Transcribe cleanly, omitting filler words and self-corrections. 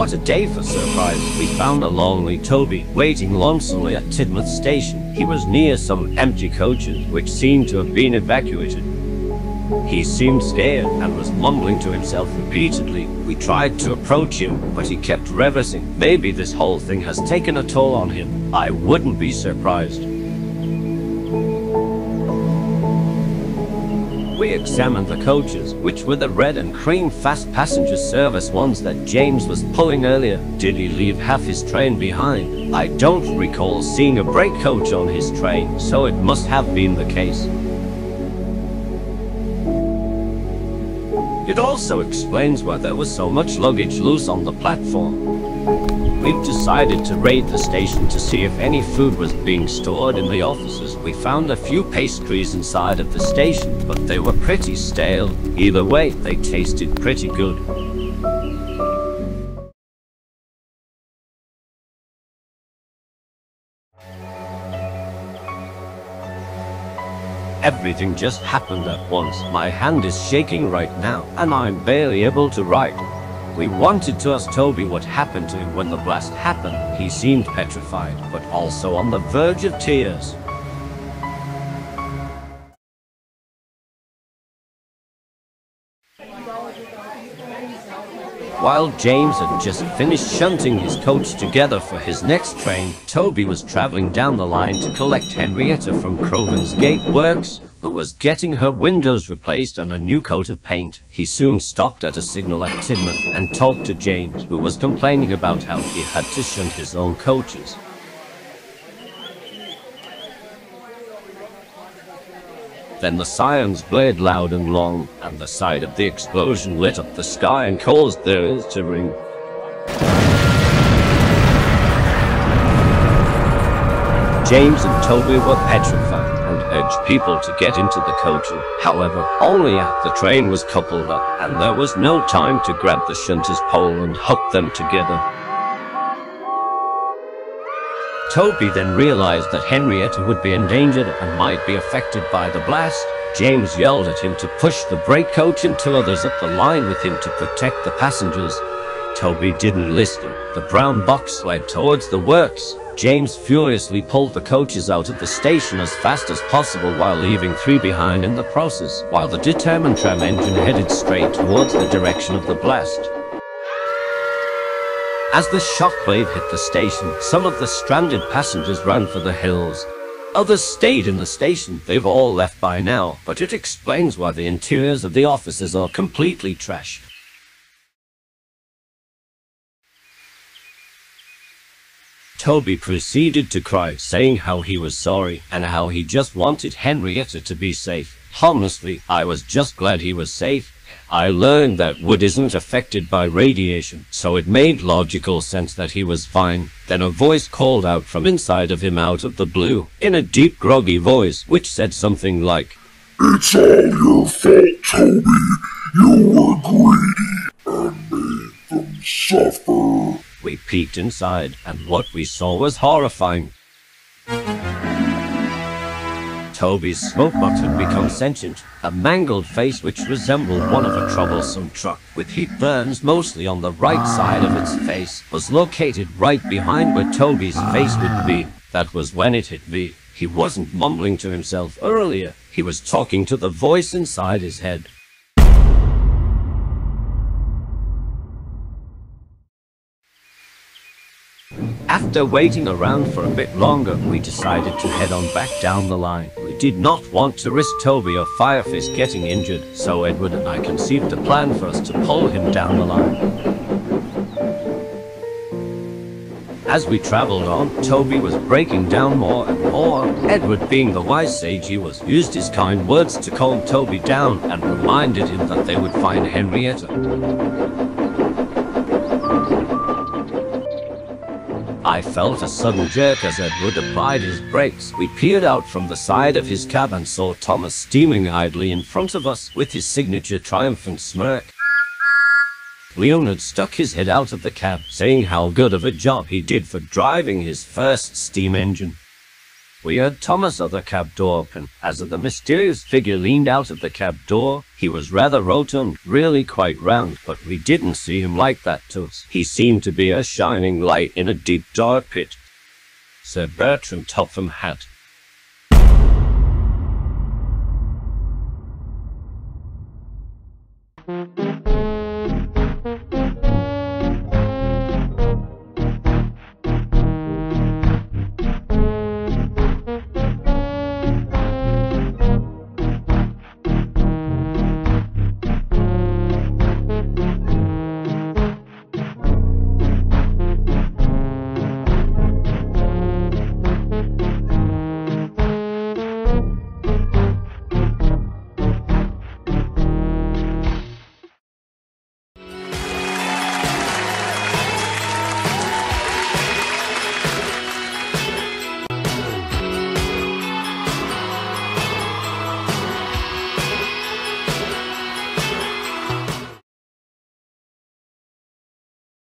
What a day for surprises. We found a lonely Toby waiting lonesomely at Tidmouth Station. He was near some empty coaches which seemed to have been evacuated. He seemed scared and was mumbling to himself repeatedly. We tried to approach him, but he kept reversing. Maybe this whole thing has taken a toll on him. I wouldn't be surprised. We examined the coaches, which were the red and cream fast passenger service ones that James was pulling earlier. Did he leave half his train behind? I don't recall seeing a break coach on his train, so it must have been the case. It also explains why there was so much luggage loose on the platform. We've decided to raid the station to see if any food was being stored in the offices. We found a few pastries inside of the station, but they were pretty stale. Either way, they tasted pretty good. Everything just happened at once. My hand is shaking right now, and I'm barely able to write. We wanted to ask Toby what happened to him when the blast happened. He seemed petrified, but also on the verge of tears. While James had just finished shunting his coach together for his next train, Toby was traveling down the line to collect Henrietta from Crovan's Gate Works, who was getting her windows replaced and a new coat of paint. He soon stopped at a signal at Tidmouth and talked to James, who was complaining about how he had to shunt his own coaches. Then the sirens blared loud and long, and the sight of the explosion lit up the sky and caused their ears to ring. James and Toby were petrified and urged people to get into the coaches. However, only after the train was coupled up, and there was no time to grab the shunter's pole and hook them together. Toby then realized that Henrietta would be endangered and might be affected by the blast. James yelled at him to push the brake coach and two others up the line with him to protect the passengers. Toby didn't listen. The brown box slid towards the works. James furiously pulled the coaches out of the station as fast as possible while leaving 3 behind in the process, while the determined tram engine headed straight towards the direction of the blast. As the shockwave hit the station, some of the stranded passengers ran for the hills. Others stayed in the station. They've all left by now, but it explains why the interiors of the offices are completely trashed. Toby proceeded to cry, saying how he was sorry and how he just wanted Henrietta to be safe. Honestly, I was just glad he was safe. I learned that wood isn't affected by radiation, so it made logical sense that he was fine. Then a voice called out from inside of him out of the blue, in a deep groggy voice, which said something like, "It's all your fault, Toby. You were greedy and made them suffer." We peeked inside, and what we saw was horrifying. Toby's smoke box had become sentient. A mangled face which resembled one of a troublesome truck, with heat burns mostly on the right side of its face, was located right behind where Toby's face would be. That was when it hit me. He wasn't mumbling to himself earlier. He was talking to the voice inside his head. After waiting around for a bit longer, we decided to head on back down the line. We did not want to risk Toby or Fireface getting injured, so Edward and I conceived a plan for us to pull him down the line. As we traveled on, Toby was breaking down more and more. Edward, being the wise sage he was, used his kind words to calm Toby down and reminded him that they would find Henrietta. I felt a sudden jerk as Edward applied his brakes. We peered out from the side of his cab and saw Thomas steaming idly in front of us with his signature triumphant smirk. Leonard stuck his head out of the cab, saying how good of a job he did for driving his first steam engine. We heard Thomas' other cab door open. As the mysterious figure leaned out of the cab door, he was rather rotund, really quite round, but we didn't see him like that to us. He seemed to be a shining light in a deep dark pit. Sir Bertram Topham Hatt.